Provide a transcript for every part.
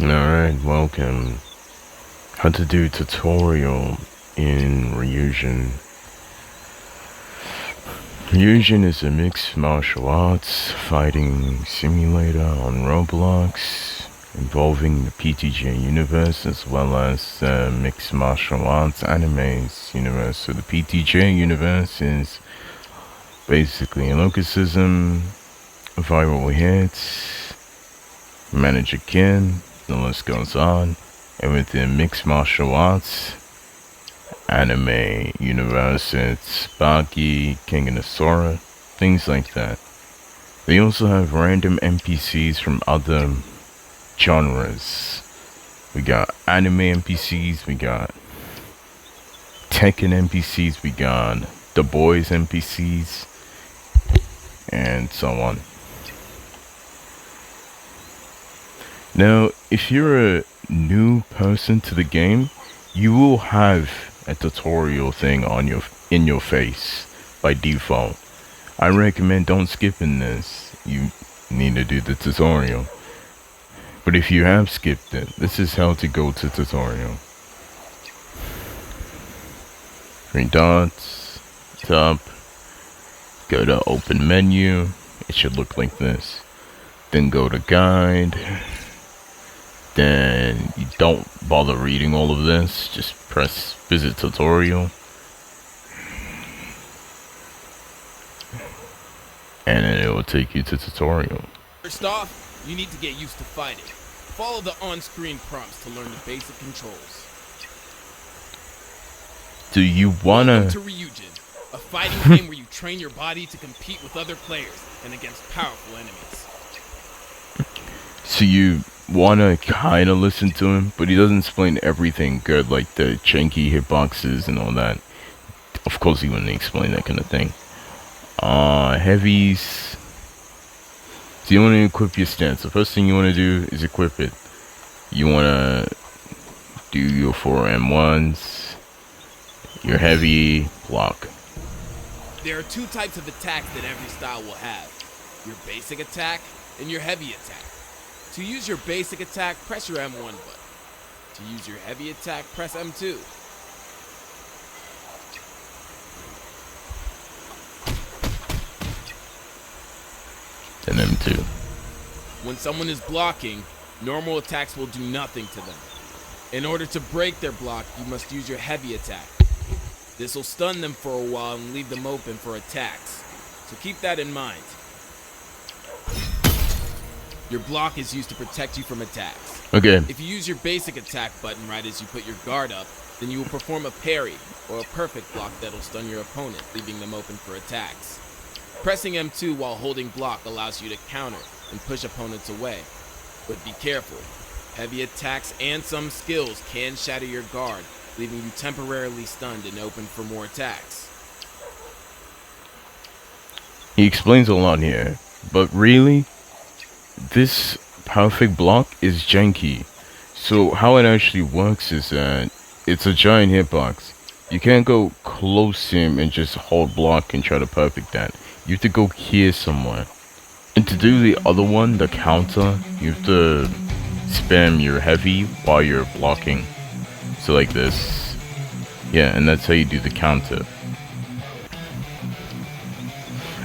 Alright, welcome. How to do tutorial in Ryujin. Ryujin is a mixed martial arts fighting simulator on Roblox involving the PTJ universe as well as the mixed martial arts animes universe. So the PTJ universe is basically a locucism, viral hits, manage again, the list goes on. And within mixed martial arts, anime universe, it's Baki, King and Asura, things like that. They also have random NPCs from other genres. We got anime NPCs, we got Tekken NPCs, we got The Boys NPCs, and so on. Now, if you're a new person to the game, you will have a tutorial thing on in your face by default. I recommend don't skip in this. You need to do the tutorial. But if you have skipped it, this is how to go to tutorial. 3 dots, top, go to open menu. It should look like this. Then go to guide. Then you don't bother reading all of this, just press visit tutorial, and then it will take you to tutorial. First off, you need to get used to fighting. Follow the on-screen prompts to learn the basic controls. Do you wanna... Welcome to Ryujin, a fighting game where you train your body to compete with other players and against powerful enemies. So you wanna kinda listen to him, but he doesn't explain everything good, like the janky hitboxes and all that. Of course he wouldn't explain that kind of thing. Heavies. So you wanna equip your stance. The first thing you wanna do is equip it. You wanna do your 4M1s, your heavy block. There are 2 types of attacks that every style will have. Your basic attack and your heavy attack. To use your basic attack, press your M1 button. To use your heavy attack, press M2. And M2. When someone is blocking, normal attacks will do nothing to them. In order to break their block, you must use your heavy attack. This will stun them for a while and leave them open for attacks. So keep that in mind. Your block is used to protect you from attacks. Okay. If you use your basic attack button right as you put your guard up, then you will perform a parry, or a perfect block that'll stun your opponent, leaving them open for attacks. Pressing M2 while holding block allows you to counter and push opponents away. But be careful. Heavy attacks and some skills can shatter your guard, leaving you temporarily stunned and open for more attacks. He explains a lot here, but really, this perfect block is janky. So how it actually works is that it's a giant hitbox. You can't go close to him and just hold block and try to perfect that. You have to go here somewhere. And to do the other one, the counter, you have to spam your heavy while you're blocking. So like this. Yeah, and that's how you do the counter.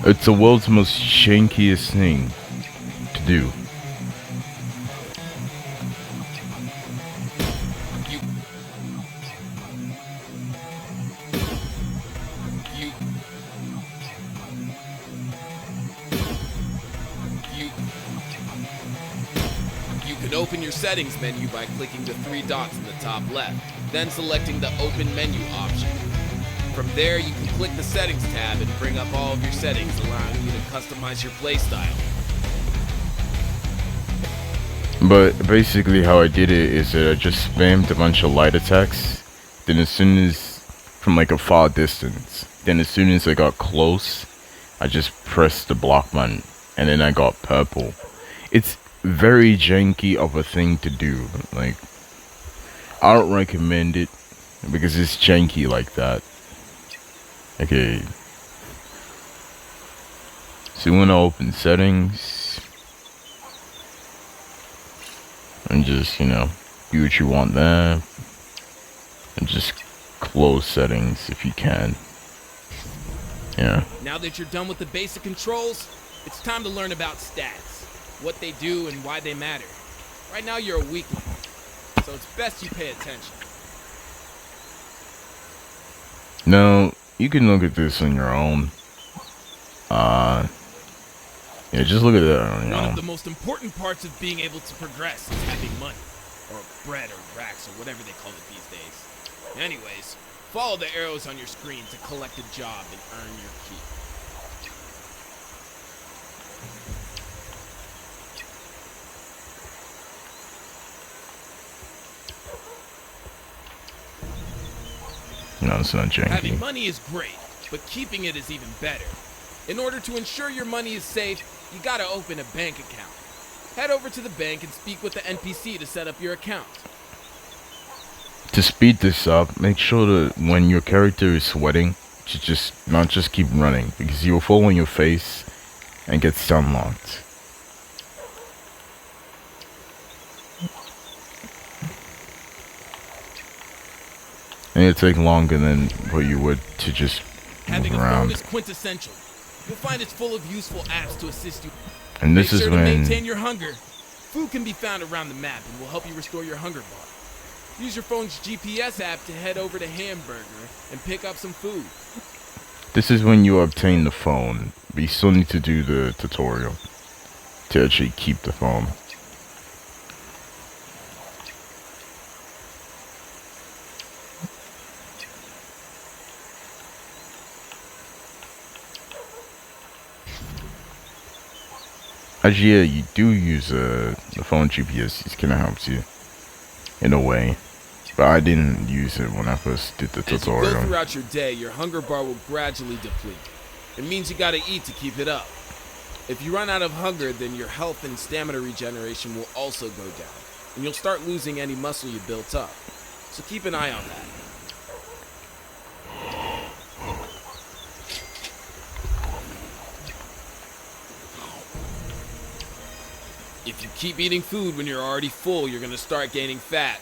It's the world's most jankiest thing to do. You can open your settings menu by clicking the 3 dots in the top left, then selecting the open menu option. From there, you can click the settings tab and bring up all of your settings, allowing you to customize your playstyle. But basically how I did it is that I just spammed a bunch of light attacks. Then as soon as, from like a far distance, then as soon as I got close, I just pressed the block button. And then I got purple. It's very janky of a thing to do. Like, I don't recommend it because it's janky like that. Okay. So you want to open settings. and just, do what you want there, and just close settings if you can. Yeah. Now that you're done with the basic controls, it's time to learn about stats, what they do and why they matter. Right now you're a weakling, so it's best you pay attention. Now, you can look at this on your own. Yeah, just look at that on your One own. of the most important parts of being able to progress is having money, or bread or racks or whatever they call it these days. Anyways, follow the arrows on your screen to collect a job and earn your keep. No, it's not janky. Having money is great, but keeping it is even better. In order to ensure your money is safe, you gotta open a bank account. Head over to the bank and speak with the NPC to set up your account. To speed this up, make sure that when your character is sweating, to not just keep running, because you'll fall on your face and get stun locked. And it'll take longer than what you would to just Having move a phone around. is quintessential. You'll find it's full of useful apps to assist you. And this Make is sure to when maintain your hunger. Food can be found around the map and will help you restore your hunger bar. Use your phone's GPS app to head over to Hamburger and pick up some food. this is when you obtain the phone, but you still need to do the tutorial to actually keep the phone. Actually, yeah, you do use the phone GPS. It's gonna help you in a way, but I didn't use it when I first did the As you go tutorial. throughout your day, your hunger bar will gradually deplete. It means you gotta eat to keep it up. If you run out of hunger, then your health and stamina regeneration will also go down, and you'll start losing any muscle you built up. So keep an eye on that. If you keep eating food when you're already full, you're gonna start gaining fat.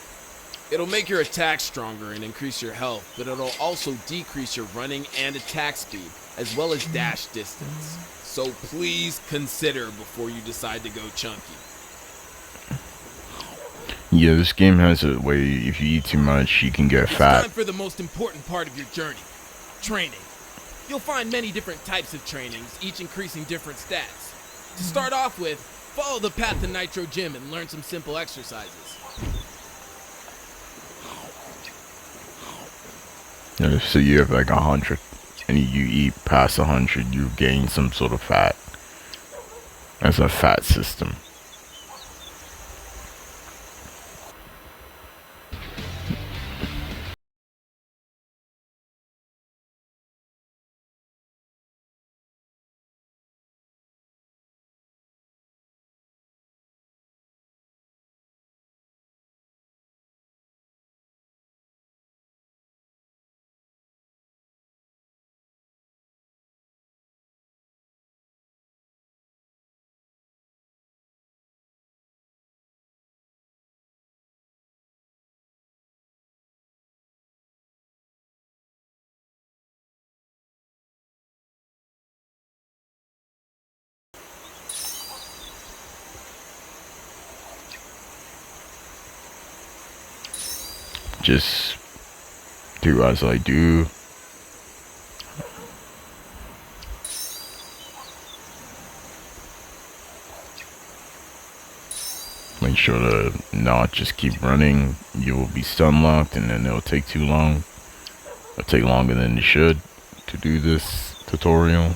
It'll make your attack stronger and increase your health, but it'll also decrease your running and attack speed, as well as dash distance. So please consider before you decide to go chunky. Yeah, this game has a way, if you eat too much, you can get It's fat. time for the most important part of your journey, training. You'll find many different types of trainings, each increasing different stats. To start off with, follow the path to Nitro Gym and learn some simple exercises. Yeah, so you have like 100, and you eat past 100, you gain some sort of fat. That's a fat system. Just do as I do. Make sure to not just keep running. You will be stun locked, and then it'll take too long. It'll take longer than it should to do this tutorial.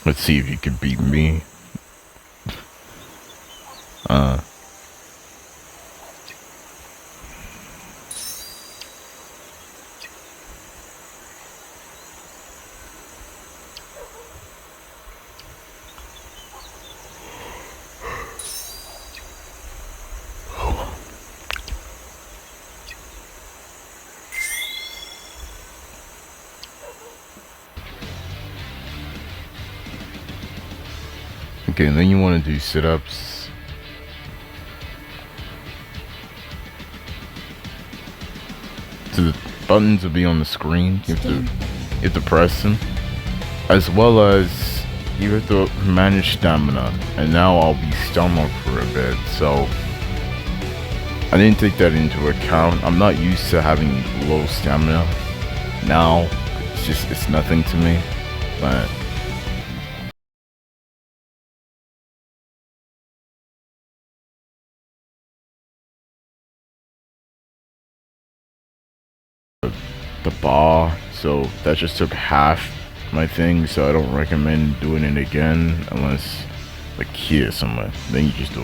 Let's see if you can beat me. Okay, and then you want to do sit-ups. So the buttons will be on the screen. You have to press them, as well as you have to manage stamina. And now I'll be stomach for a bit, so I didn't take that into account. I'm not used to having low stamina. Now it's nothing to me, but. The bar, so that just took half my thing, so I don't recommend doing it again unless like here somewhere. Then you just do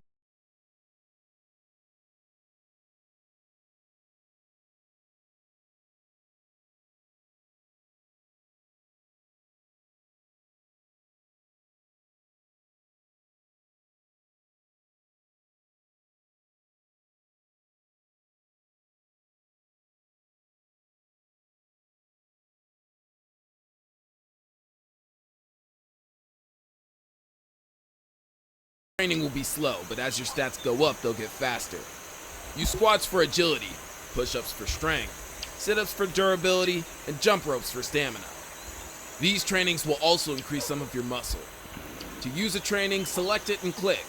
Training will be slow, but as your stats go up, they'll get faster. Use squats for agility, push-ups for strength, sit-ups for durability, and jump ropes for stamina. These trainings will also increase some of your muscle. To use a training, select it and click.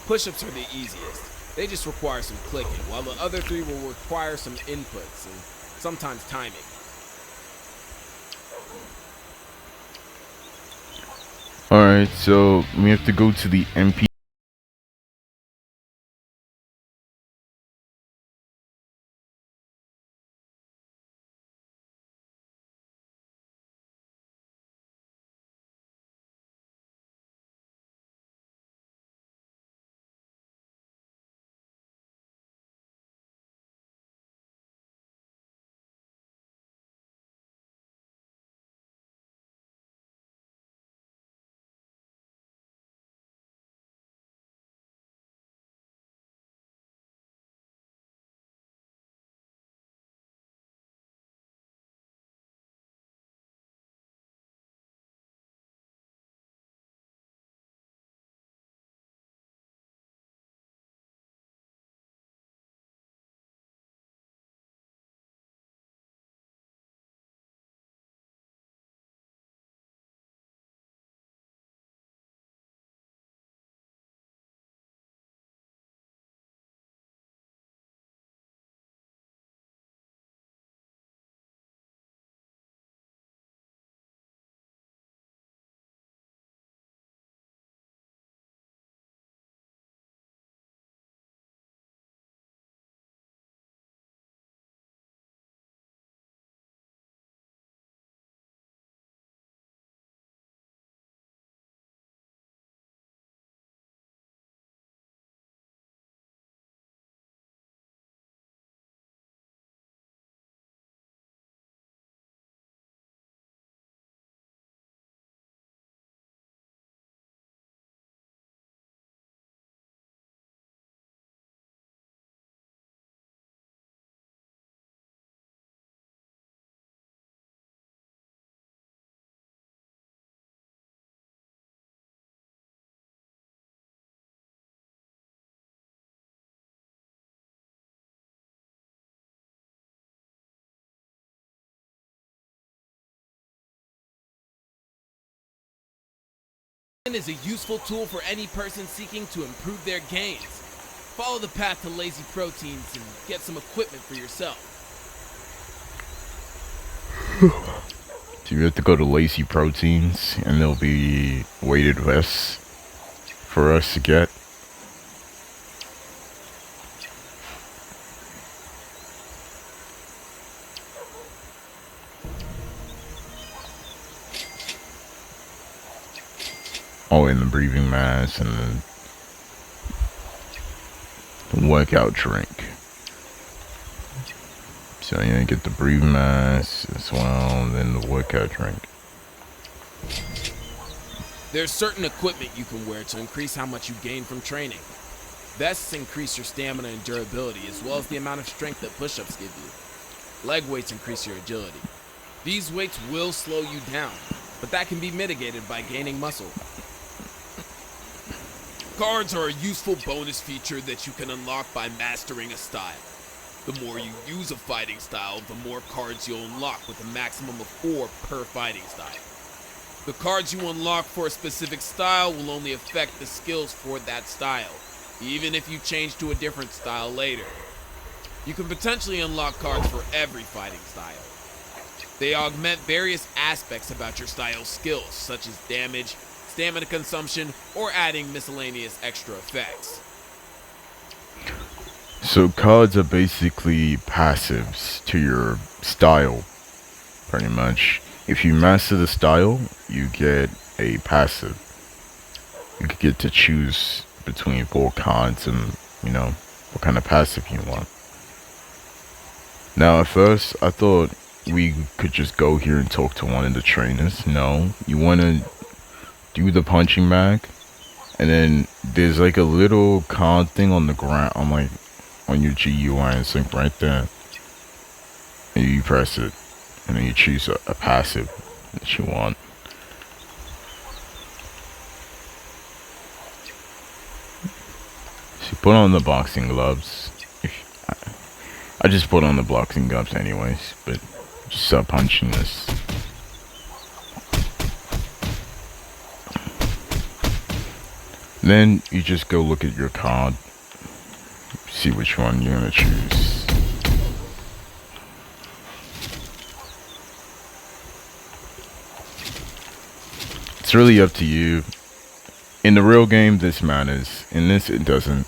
Push-ups are the easiest. They just require some clicking, while the other three will require some inputs and sometimes timing. Alright, so we have to go to the MP. Is a useful tool for any person seeking to improve their gains. Follow the path to lazy proteins and get some equipment for yourself. So you have to go to Lazy Proteins, and there'll be weighted vests for us to get. Oh, and the breathing mask and the workout drink. So you get the breathing mask as well, and then the workout drink. There's certain equipment you can wear to increase how much you gain from training. Vests increase your stamina and durability, as well as the amount of strength that push-ups give you. Leg weights increase your agility. These weights will slow you down, but that can be mitigated by gaining muscle. Cards are a useful bonus feature that you can unlock by mastering a style. The more you use a fighting style, the more cards you'll unlock with a maximum of 4 per fighting style. The cards you unlock for a specific style will only affect the skills for that style, even if you change to a different style later. You can potentially unlock cards for every fighting style. They augment various aspects about your style's skills, such as damage, stamina consumption, or adding miscellaneous extra effects. So cards are basically passives to your style, pretty much. If you master the style, you get a passive. You could get to choose between 4 cards and, what kind of passive you want. Now, at first, I thought we could just go here and talk to one of the trainers. No, you want to do the punching bag, and then there's like a little card thing on the ground, on your GUI, and it's like right there. And you press it, and then you choose a passive that you want. So you put on the boxing gloves. I just put on the boxing gloves anyways, but just start punching this. Then you just go look at your card, see which one you're gonna choose. It's really up to you. In the real game, this matters. In this, it doesn't.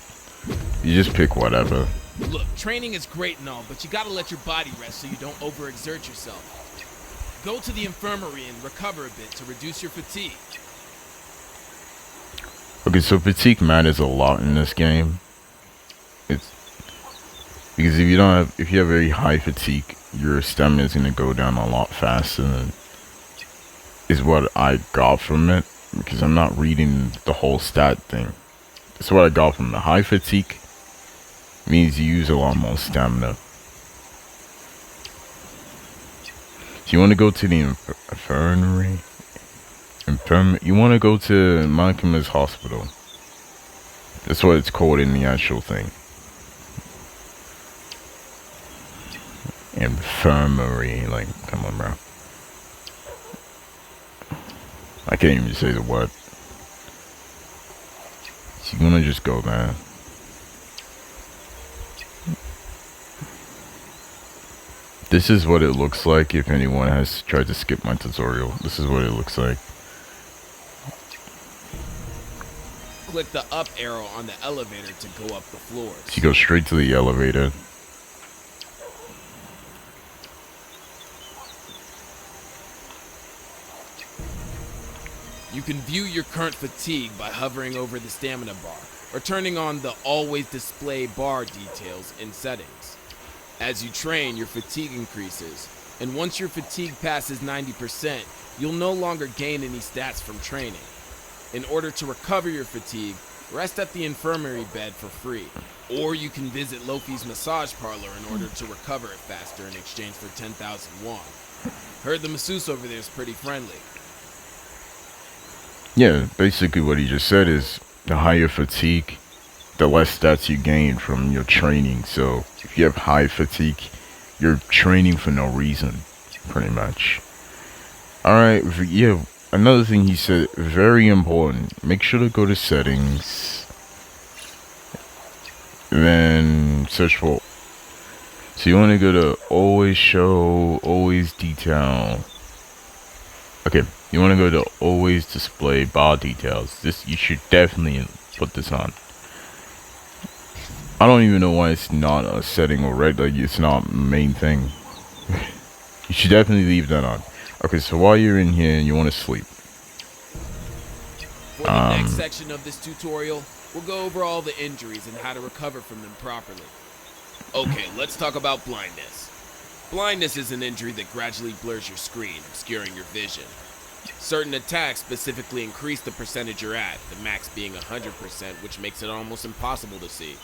You just pick whatever. Look, training is great and all, but you gotta let your body rest so you don't overexert yourself. Go to the infirmary and recover a bit to reduce your fatigue. Okay, so fatigue matters a lot in this game. It's because if you have very high fatigue, your stamina is gonna go down a lot faster than is what I got from it, because I'm not reading the whole stat thing. That's what I got from the high fatigue. Means you use a lot more stamina. So you want to go to the infirmary. You want to go to Makima's hospital. That's what it's called in the actual thing. Infirmary, like, come on, bro. I can't even say the word. So you want to just go there. This is what it looks like if anyone has tried to skip my tutorial. This is what it looks like. Click the up arrow on the elevator to go up the floors. So you go straight to the elevator. You can view your current fatigue by hovering over the stamina bar, or turning on the always display bar details in settings. As you train, your fatigue increases, and once your fatigue passes 90%, you'll no longer gain any stats from training. In order to recover your fatigue, rest at the infirmary bed for free, or you can visit Lofi's massage parlor in order to recover it faster in exchange for 10,000 won. Heard the masseuse over there is pretty friendly. Yeah, basically what he just said is the higher fatigue, the less stats you gain from your training. So if you have high fatigue, you're training for no reason, pretty much. Alright, yeah, another thing he said, very important, make sure to go to settings, then search for, so you want to go to always show, always detail. Okay, you want to go to always display bar details. This, you should definitely put this on. I don't even know why it's not a setting already, like it's not main thing. You should definitely leave that on. Okay, so while you're in here, you want to sleep. For the next section of this tutorial, we'll go over all the injuries and how to recover from them properly. Okay, let's talk about blindness. Blindness is an injury that gradually blurs your screen, obscuring your vision. Certain attacks specifically increase the percentage you're at, the max being 100%, which makes it almost impossible to see.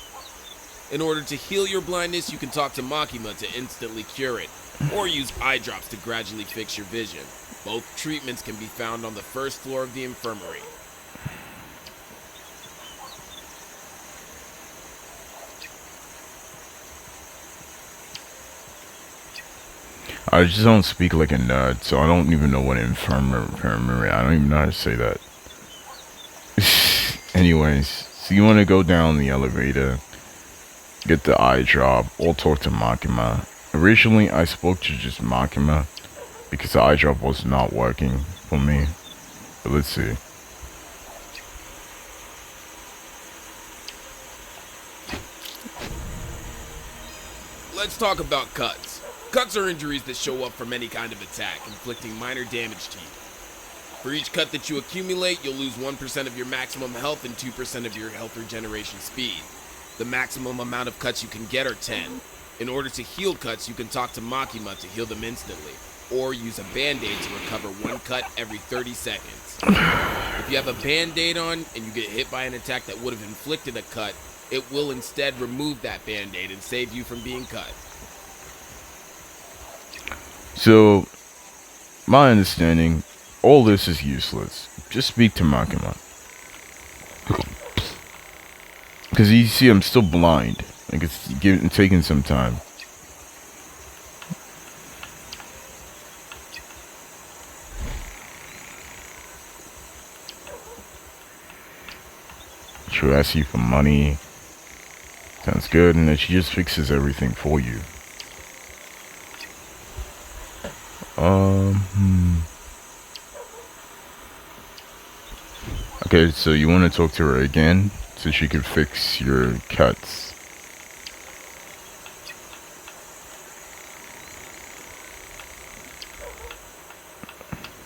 In order to heal your blindness, you can talk to Makima to instantly cure it, or use eye drops to gradually fix your vision. Both treatments can be found on the first floor of the infirmary. I just don't speak like a nerd, so I don't even know what infirmary. I don't even know how to say that. Anyways, so you want to go down the elevator, get the eye drop, or talk to Makima. Originally, I spoke to just Makima because the eye drop was not working for me. But let's see. Let's talk about cuts. Cuts are injuries that show up from any kind of attack, inflicting minor damage to you. For each cut that you accumulate, you'll lose 1% of your maximum health and 2% of your health regeneration speed. The maximum amount of cuts you can get are 10. In order to heal cuts, you can talk to Makima to heal them instantly, or use a band-aid to recover one cut every 30 seconds. If you have a band-aid on and you get hit by an attack that would have inflicted a cut, it will instead remove that band-aid and save you from being cut. So, my understanding, all this is useless. Just speak to Makima. Because you see, I'm still blind. Like, it's taking some time. She'll ask you for money. Sounds good, and then she just fixes everything for you. Okay, so you want to talk to her again so she can fix your cuts.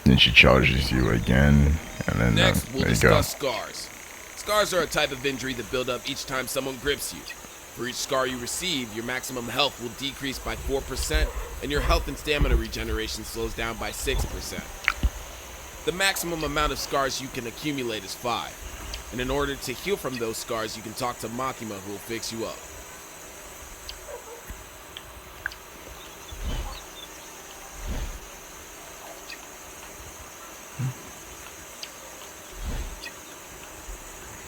Then she charges you again, and then Next, we'll there you go. discuss scars. Scars are a type of injury that build up each time someone grips you. For each scar you receive, your maximum health will decrease by 4%, and your health and stamina regeneration slows down by 6%. The maximum amount of scars you can accumulate is 5, and in order to heal from those scars, you can talk to Makima, who will fix you up.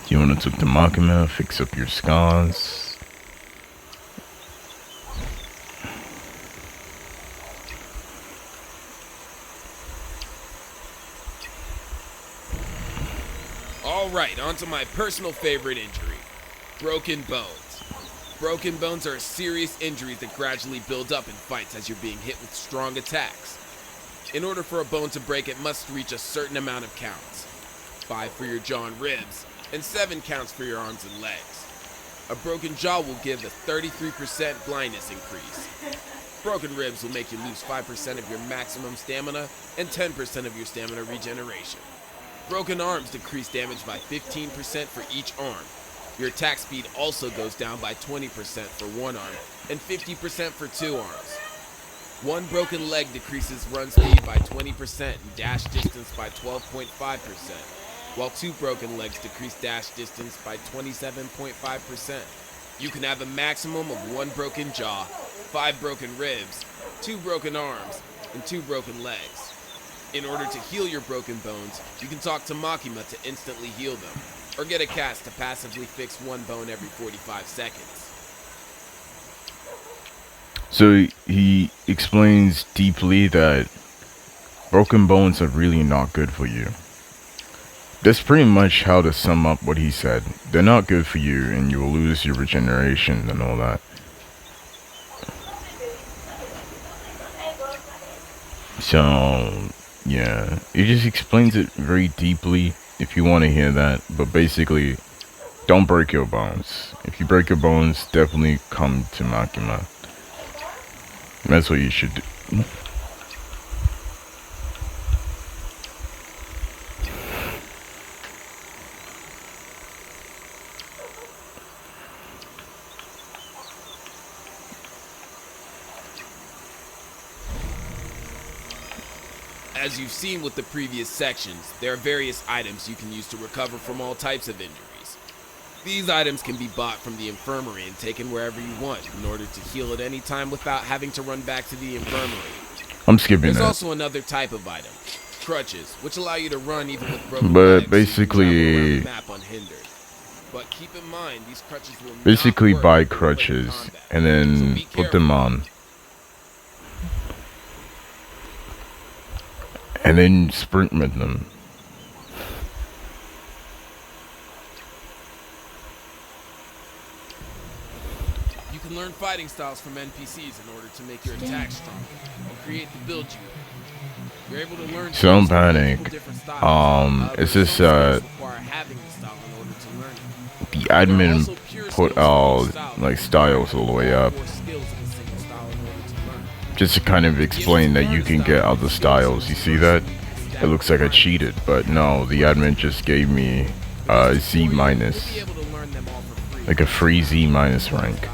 You want to talk to Makima, fix up your scars. Alright, on to my personal favorite injury, broken bones. Broken bones are a serious injury that gradually build up in fights as you're being hit with strong attacks. In order for a bone to break, it must reach a certain amount of counts. 5 for your jaw and ribs, and 7 counts for your arms and legs. A broken jaw will give a 33% blindness increase. Broken ribs will make you lose 5% of your maximum stamina and 10% of your stamina regeneration. Broken arms decrease damage by 15% for each arm. Your attack speed also goes down by 20% for one arm and 50% for 2 arms. One broken leg decreases run speed by 20% and dash distance by 12.5%, while 2 broken legs decrease dash distance by 27.5%. You can have a maximum of 1 broken jaw, 5 broken ribs, 2 broken arms, and 2 broken legs. In order to heal your broken bones, you can talk to Makima to instantly heal them, or get a cast to passively fix 1 bone every 45 seconds. So he explains deeply that broken bones are really not good for you. That's pretty much how to sum up what he said. They're not good for you, and you will lose your regeneration and all that. So, yeah, he just explains it very deeply if you want to hear that. But basically, don't break your bones. If you break your bones, definitely come to Makima. That's what you should do. As you've seen with the previous sections, there are various items you can use to recover from all types of injuries. These items can be bought from the infirmary and taken wherever you want in order to heal at any time without having to run back to the infirmary. I'm skipping There's that. also another type of item, crutches, which allow you to run even with broken But legs, so you can basically- travel around the map unhindered. But keep in mind, these crutches will not Basically work buy if you're in crutches combat, and so then be put them careful. on. and then sprint with them. You can learn fighting styles from NPCs in order to make your attacks stronger and create the build you're able to learn. So don't panic. It's just require having the style in order to learn it. the admin put like styles all the way up, just to kind of explain that you can get other styles. You see that? It looks like I cheated, but no, the admin just gave me Z minus, like a free Z minus rank.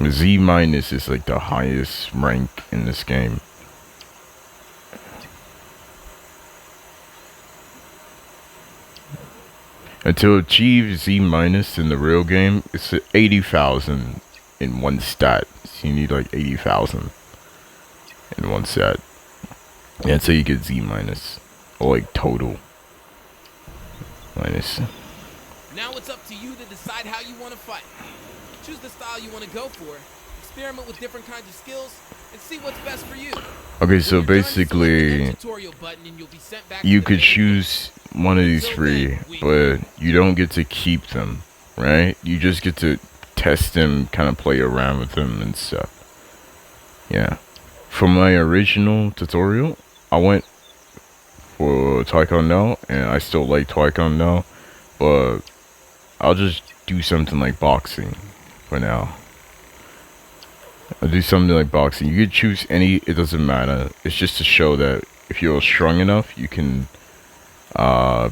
Z minus is like the highest rank in this game. And to achieve Z minus in the real game, it's 80,000 in one stat. So you need like 80,000 in one stat. Yeah, that's how you get Z minus, or like total minus. Now it's up to you to decide how you want to fight. Choose the style you want to go for. Experiment with different kinds of skills and see what's best for you. Okay, so basically, you could choose one of these three, but you don't get to keep them, right? You just get to test them, kind of play around with them and stuff. Yeah. For my original tutorial, I went for Taekwondo, and I still like Taekwondo, but I'll just do something like boxing for now. I'll do something like boxing. You could choose any, it doesn't matter. It's just to show that if you're strong enough, you can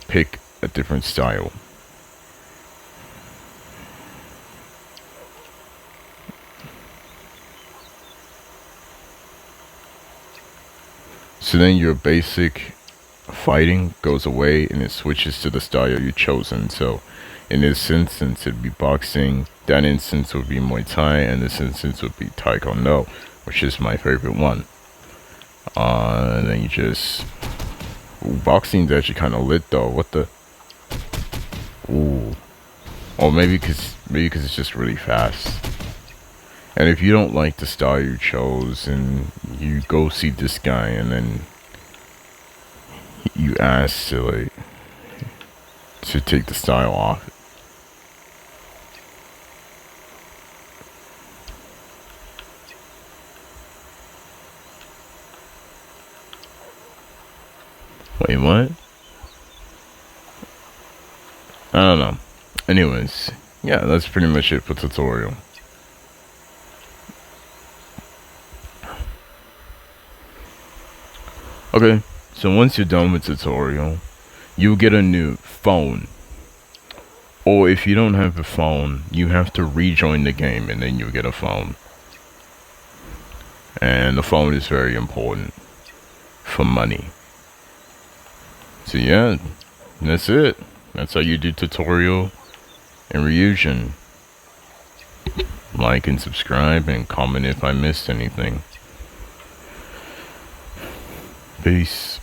pick a different style. So then your basic fighting goes away and it switches to the style you've chosen. So in this instance it'd be boxing, that instance would be Muay Thai, and this instance would be Taekwondo, which is my favorite one. And then you just... Ooh, boxing's actually kind of lit though. What the... Ooh. Or maybe because it's just really fast. And if you don't like the style you chose, and you go see this guy, and then you ask to take the style off. Wait, what? I don't know. Anyways, yeah, that's pretty much it for tutorial. Okay, so once you're done with tutorial, you'll get a new phone. Or if you don't have a phone, you have to rejoin the game and then you'll get a phone. And the phone is very important for money. So yeah, that's it. That's how you do tutorial in Ryujin. Like and subscribe and comment if I missed anything. Peace.